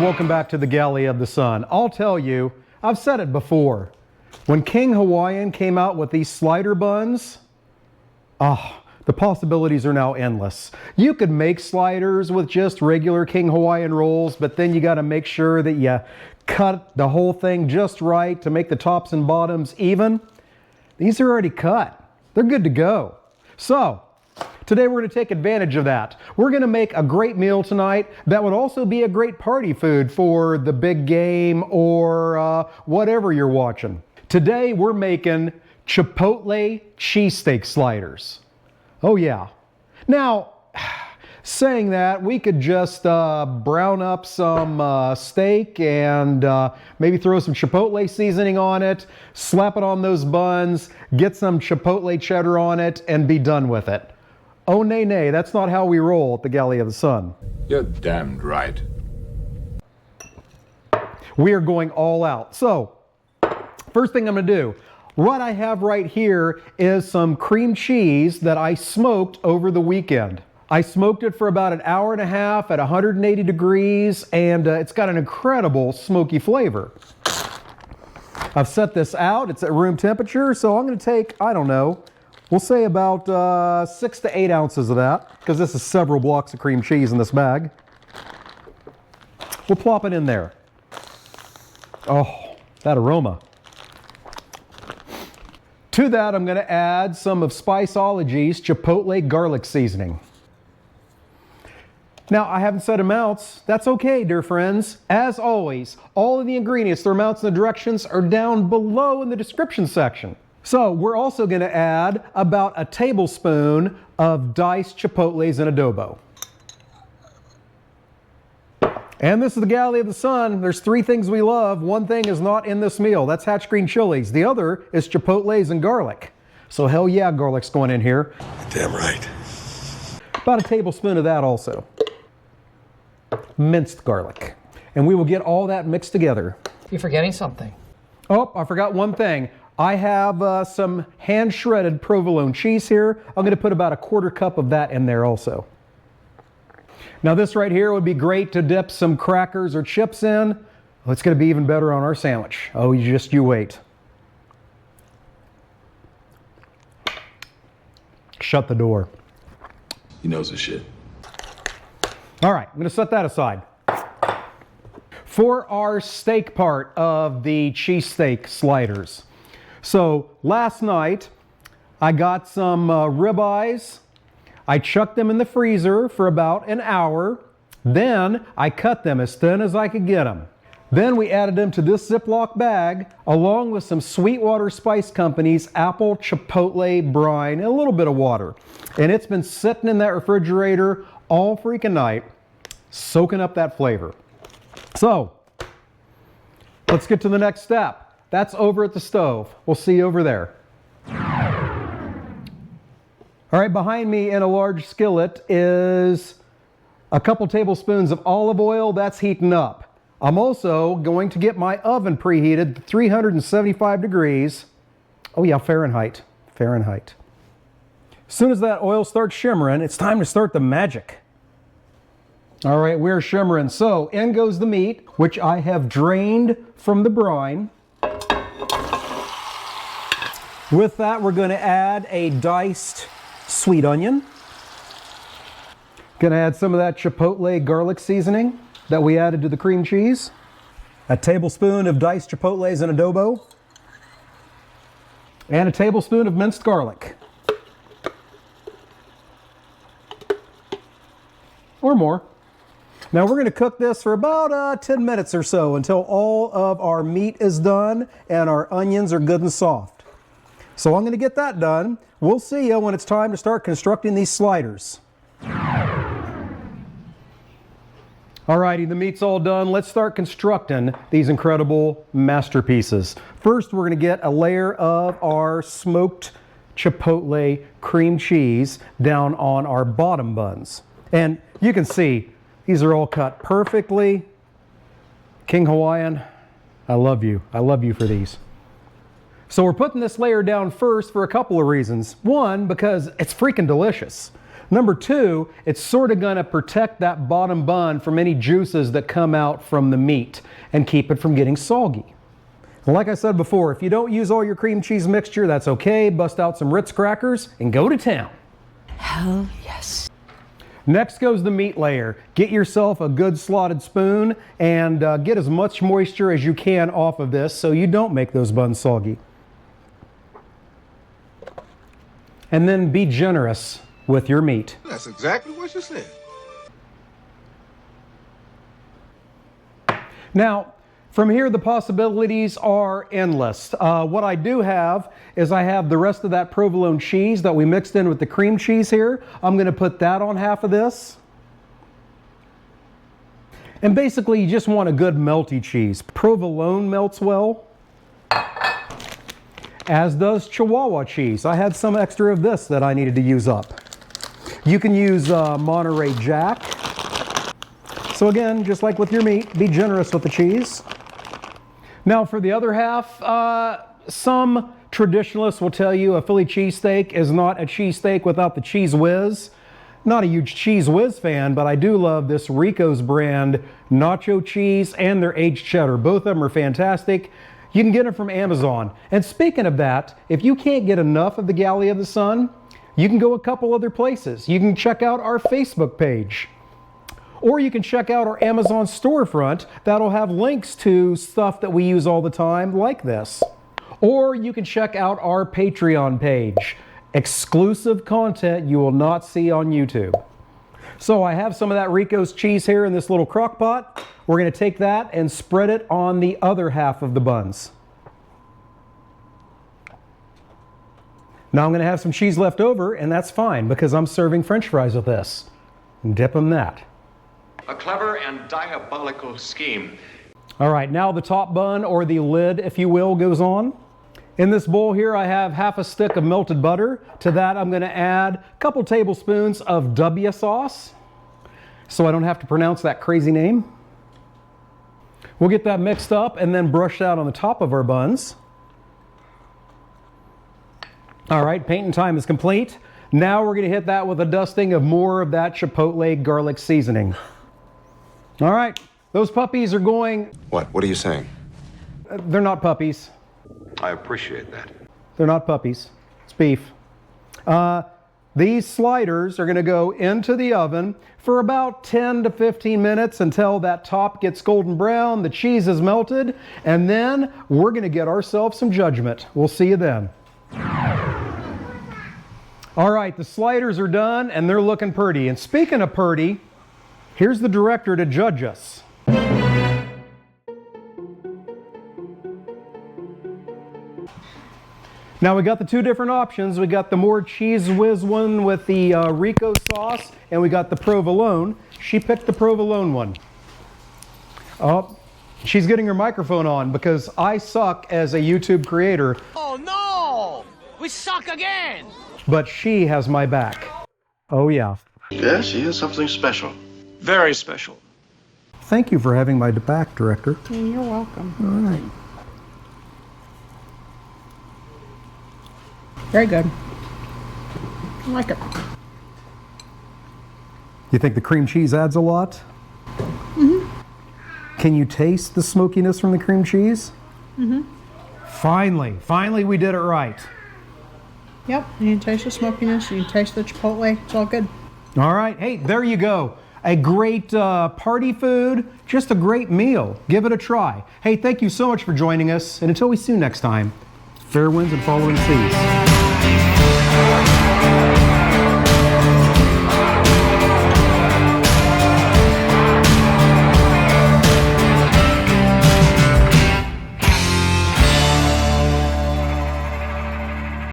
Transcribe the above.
welcome back to the Galley of the Sun. I'll tell you, I've said it before. When King Hawaiian came out with these slider buns, the possibilities are now endless. You could make sliders with just regular King Hawaiian rolls, but then you got to make sure that you cut the whole thing just right to make the tops and bottoms even. These are already cut. They're good to go. So, today we're going to take advantage of that. We're going to make a great meal tonight that would also be a great party food for the big game or whatever you're watching. Today we're making Chipotle Cheesesteak sliders. Oh yeah. Now, saying that, we could just brown up some steak and maybe throw some Chipotle seasoning on it, slap it on those buns, get some Chipotle cheddar on it, and be done with it. Oh, nay, nay, that's not how we roll at the Galley of the Sun. You're damned right. We are going all out. So, first thing I'm going to do, what I have right here is some cream cheese that I smoked over the weekend. I smoked it for about an hour and a half at 180 degrees, and it's got an incredible smoky flavor. I've set this out. It's at room temperature, so I'm going to take, I don't know, we'll say about 6 to 8 ounces of that, because this is several blocks of cream cheese in this bag. We'll plop it in there. Oh, that aroma. To that, I'm going to add some of Spiceology's Chipotle garlic seasoning. Now, I haven't said amounts. That's okay, dear friends. As always, all of the ingredients, their amounts and the directions are down below in the description section. So we're also going to add about a tablespoon of diced chipotles and adobo. And this is the Galley of the Sun. There's 3 things we love. One thing is not in this meal. That's hatch green chilies. The other is chipotles and garlic. So hell yeah, garlic's going in here. Damn right. About a tablespoon of that also. Minced garlic. And we will get all that mixed together. You're forgetting something. Oh, I forgot one thing. I have some hand-shredded provolone cheese here. I'm going to put about a 1/4 cup of that in there also. Now this right here would be great to dip some crackers or chips in. Oh, it's going to be even better on our sandwich. Oh, you wait. Shut the door. He knows his shit. All right, I'm going to set that aside. For our steak part of the cheesesteak sliders. So last night I got some ribeyes. I chucked them in the freezer for about an hour. Then I cut them as thin as I could get them. Then we added them to this Ziplock bag along with some Sweetwater Spice Company's apple chipotle brine and a little bit of water. And it's been sitting in that refrigerator all freaking night, soaking up that flavor. So, let's get to the next step. That's over at the stove. We'll see you over there. All right, behind me in a large skillet is a couple tablespoons of olive oil. That's heating up. I'm also going to get my oven preheated to 375 degrees. Oh yeah, Fahrenheit. Fahrenheit. As soon as that oil starts shimmering, it's time to start the magic. All right, we're shimmering. So in goes the meat, which I have drained from the brine. With that, we're going to add a diced sweet onion. Going to add some of that chipotle garlic seasoning that we added to the cream cheese. A tablespoon of diced chipotles and adobo. And a tablespoon of minced garlic. Or more. Now we're going to cook this for about 10 minutes or so until all of our meat is done and our onions are good and soft. So I'm going to get that done. We'll see you when it's time to start constructing these sliders. Alrighty, the meat's all done. Let's start constructing these incredible masterpieces. First, we're going to get a layer of our smoked chipotle cream cheese down on our bottom buns. And you can see these are all cut perfectly. King Hawaiian, I love you. I love you for these. So we're putting this layer down first for a couple of reasons. One, because it's freaking delicious. Number two, it's sort of going to protect that bottom bun from any juices that come out from the meat and keep it from getting soggy. And like I said before, if you don't use all your cream cheese mixture, that's okay. Bust out some Ritz crackers and go to town. Hell yes. Next goes the meat layer. Get yourself a good slotted spoon and get as much moisture as you can off of this so you don't make those buns soggy. And then be generous with your meat. That's exactly what you said. Now, from here, the possibilities are endless. What I do have is I have the rest of that provolone cheese that we mixed in with the cream cheese here. I'm going to put that on half of this. And basically, you just want a good melty cheese. Provolone melts well, as does Chihuahua cheese. I had some extra of this that I needed to use up. You can use Monterey Jack. So again, just like with your meat, be generous with the cheese. Now for the other half, some traditionalists will tell you a Philly cheesesteak is not a cheesesteak without the cheese whiz. Not a huge cheese whiz fan, but I do love this Rico's brand nacho cheese and their aged cheddar. Both of them are fantastic. You can get them from Amazon. And speaking of that, if you can't get enough of the Galley of the Sun, you can go a couple other places. You can check out our Facebook page. Or you can check out our Amazon storefront. That'll have links to stuff that we use all the time, like this. Or you can check out our Patreon page. Exclusive content you will not see on YouTube. So I have some of that Rico's cheese here in this little crock pot. We're going to take that and spread it on the other half of the buns. Now I'm going to have some cheese left over, and that's fine because I'm serving French fries with this. Dip them that. A clever and diabolical scheme. All right, now the top bun, or the lid, if you will, goes on. In this bowl here, I have half a stick of melted butter. To that, I'm going to add a couple tablespoons of W sauce, so I don't have to pronounce that crazy name. We'll get that mixed up and then brushed out on the top of our buns. All right, painting time is complete. Now we're going to hit that with a dusting of more of that Chipotle garlic seasoning. All right, those puppies are going... What are you saying? They're not puppies. I appreciate that. They're not puppies. It's beef. These sliders are going to go into the oven for about 10 to 15 minutes until that top gets golden brown, the cheese is melted, and then we're going to get ourselves some judgment. We'll see you then. All right, the sliders are done and they're looking pretty. And speaking of pretty, here's the director to judge us. Now we got the two different options. We got the more cheese whiz one with the Rico sauce, and we got the provolone. She picked the provolone one. Oh, she's getting her microphone on because I suck as a YouTube creator. Oh no! We suck again! But she has my back. Oh yeah. Yeah, she is something special. Very special. Thank you for having my back, director. You're welcome. All right. Very good. I like it. You think the cream cheese adds a lot? Mm-hmm. Can you taste the smokiness from the cream cheese? Mm-hmm. Finally we did it right. Yep, you can taste the smokiness, you can taste the chipotle, it's all good. All right, hey, there you go. A great party food, just a great meal. Give it a try. Hey, thank you so much for joining us, and until we see you next time, fair winds and following seas.